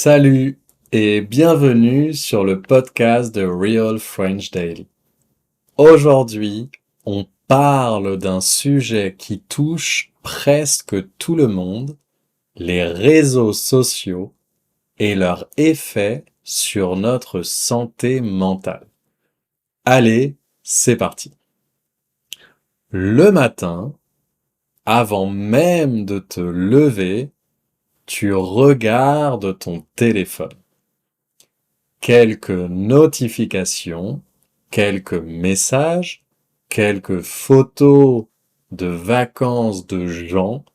Salut et bienvenue sur le podcast de Real French Daily. Aujourd'hui, on parle d'un sujet qui touche presque tout le monde, les réseaux sociaux et leur effet sur notre santé mentale. Allez, c'est parti. Le matin, avant même de te lever, tu regardes ton téléphone. Quelques notifications, quelques messages, quelques photos de vacances de gens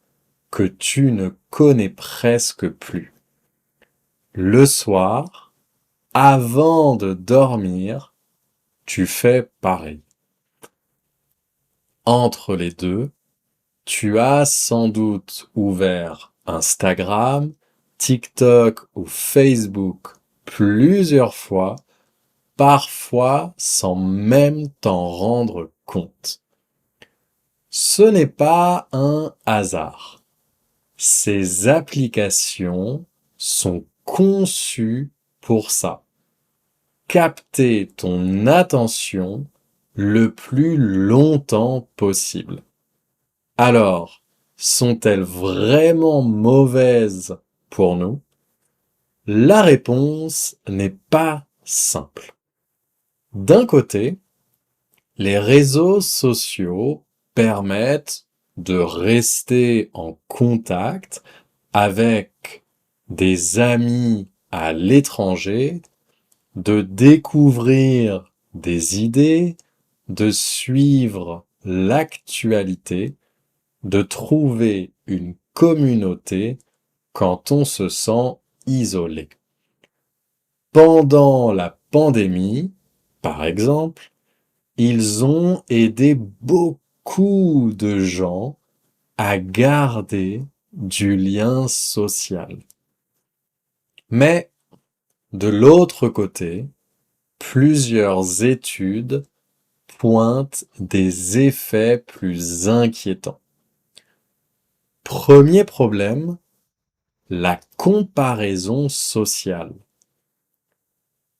que tu ne connais presque plus. Le soir, avant de dormir, tu fais pareil. Entre les deux, tu as sans doute ouvert Instagram, TikTok ou Facebook plusieurs fois, parfois sans même t'en rendre compte. Ce n'est pas un hasard. Ces applications sont conçues pour ça. Capter ton attention le plus longtemps possible. Alors, sont-elles vraiment mauvaises pour nous? La réponse n'est pas simple. D'un côté, les réseaux sociaux permettent de rester en contact avec des amis à l'étranger, de découvrir des idées, de suivre l'actualité, de trouver une communauté quand on se sent isolé. Pendant la pandémie, par exemple, ils ont aidé beaucoup de gens à garder du lien social. Mais de l'autre côté, plusieurs études pointent des effets plus inquiétants. Premier problème, la comparaison sociale.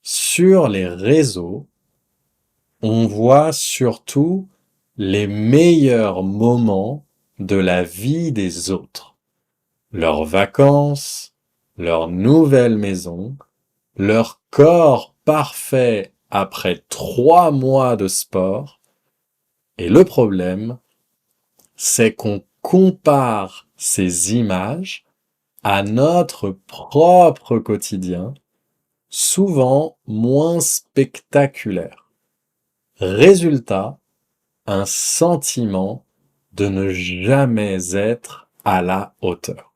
Sur les réseaux, on voit surtout les meilleurs moments de la vie des autres. Leurs vacances, leur nouvelle maison, leur corps parfait après 3 mois de sport. Et le problème, c'est qu'on compare ces images à notre propre quotidien, souvent moins spectaculaire. Résultat, un sentiment de ne jamais être à la hauteur.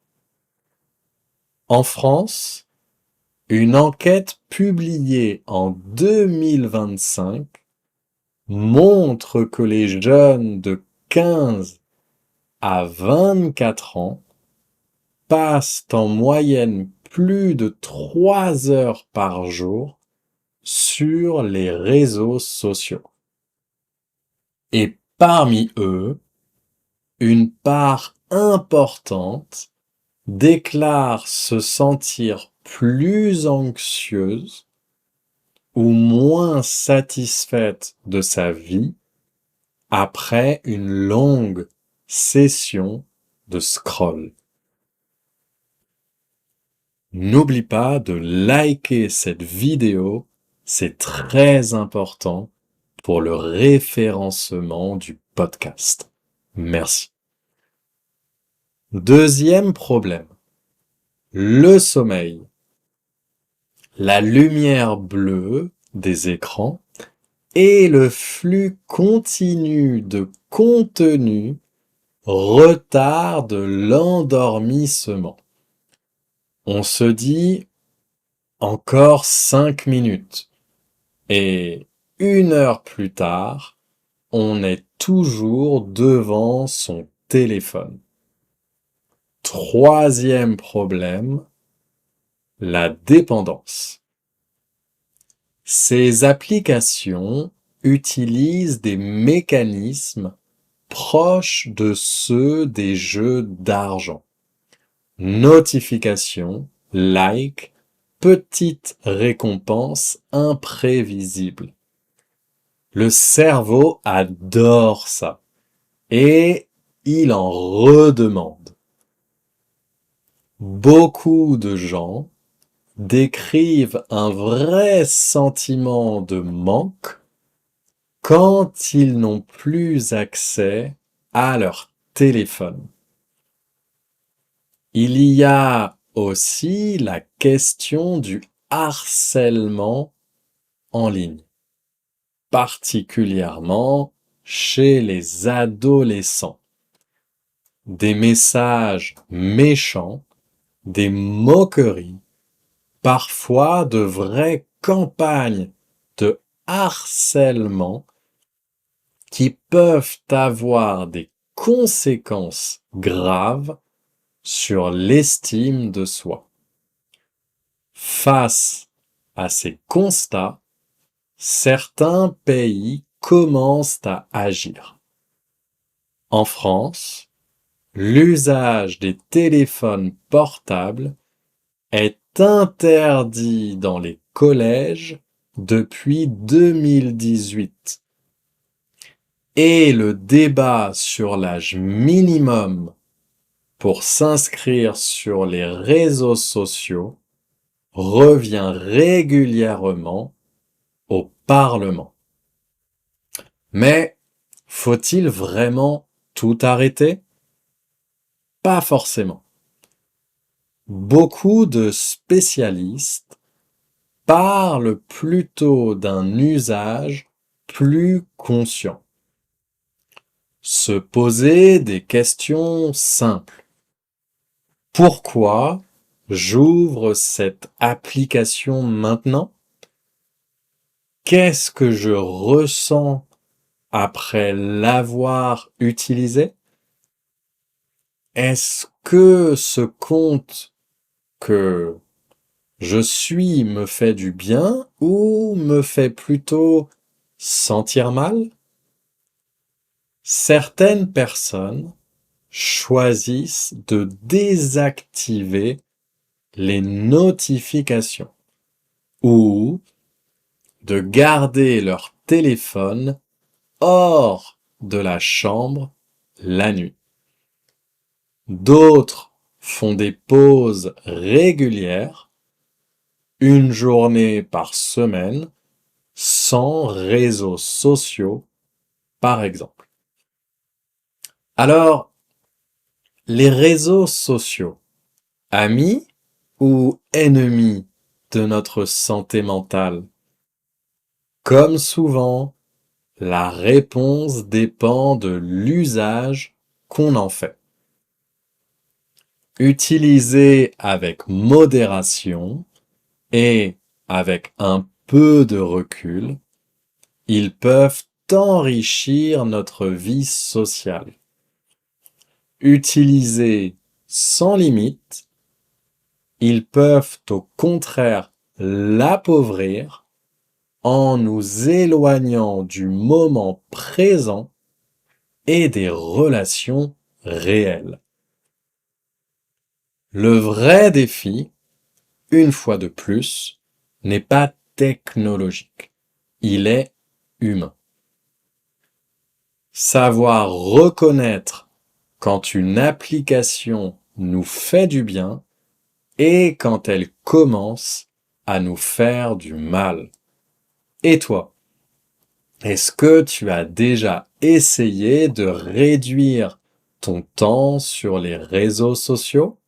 En France, une enquête publiée en 2025 montre que les jeunes de 15 à 24 ans passent en moyenne plus de 3 heures par jour sur les réseaux sociaux. Et parmi eux, une part importante déclare se sentir plus anxieuse ou moins satisfaite de sa vie après une longue session de scroll. N'oublie pas de liker cette vidéo, c'est très important pour le référencement du podcast. Merci. Deuxième problème, le sommeil. La lumière bleue des écrans et le flux continu de contenu retardent l'endormissement. On se dit encore 5 minutes et 1 heure plus tard, on est toujours devant son téléphone. Troisième problème, la dépendance. Ces applications utilisent des mécanismes proches de ceux des jeux d'argent. Notifications, likes, petite récompense imprévisible. Le cerveau adore ça et il en redemande. Beaucoup de gens décrivent un vrai sentiment de manque quand ils n'ont plus accès à leur téléphone. Il y a aussi la question du harcèlement en ligne, particulièrement chez les adolescents. Des messages méchants, des moqueries, parfois de vraies campagnes de harcèlement qui peuvent avoir des conséquences graves sur l'estime de soi. Face à ces constats, certains pays commencent à agir. En France, l'usage des téléphones portables est interdit dans les collèges depuis 2018. Et le débat sur l'âge minimum pour s'inscrire sur les réseaux sociaux revient régulièrement au Parlement. Mais faut-il vraiment tout arrêter? Pas forcément. Beaucoup de spécialistes parlent plutôt d'un usage plus conscient. Se poser des questions simples. Pourquoi j'ouvre cette application maintenant? Qu'est-ce que je ressens après l'avoir utilisée? Est-ce que ce compte que je suis me fait du bien ou me fait plutôt sentir mal? Certaines personnes choisissent de désactiver les notifications ou de garder leur téléphone hors de la chambre la nuit. D'autres font des pauses régulières, une journée par semaine, sans réseaux sociaux, par exemple. Alors, les réseaux sociaux, amis ou ennemis de notre santé mentale? Comme souvent, la réponse dépend de l'usage qu'on en fait. Utilisés avec modération et avec un peu de recul, ils peuvent enrichir notre vie sociale. Utilisés sans limite, ils peuvent au contraire l'appauvrir en nous éloignant du moment présent et des relations réelles. Le vrai défi, une fois de plus, n'est pas technologique, il est humain. Savoir reconnaître quand une application nous fait du bien et quand elle commence à nous faire du mal. Et toi, est-ce que tu as déjà essayé de réduire ton temps sur les réseaux sociaux?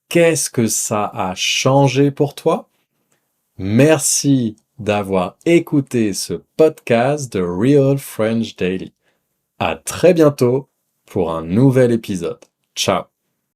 Qu'est-ce que ça a changé pour toi? Merci d'avoir écouté ce podcast de Real French Daily. À très bientôt pour un nouvel épisode. Ciao!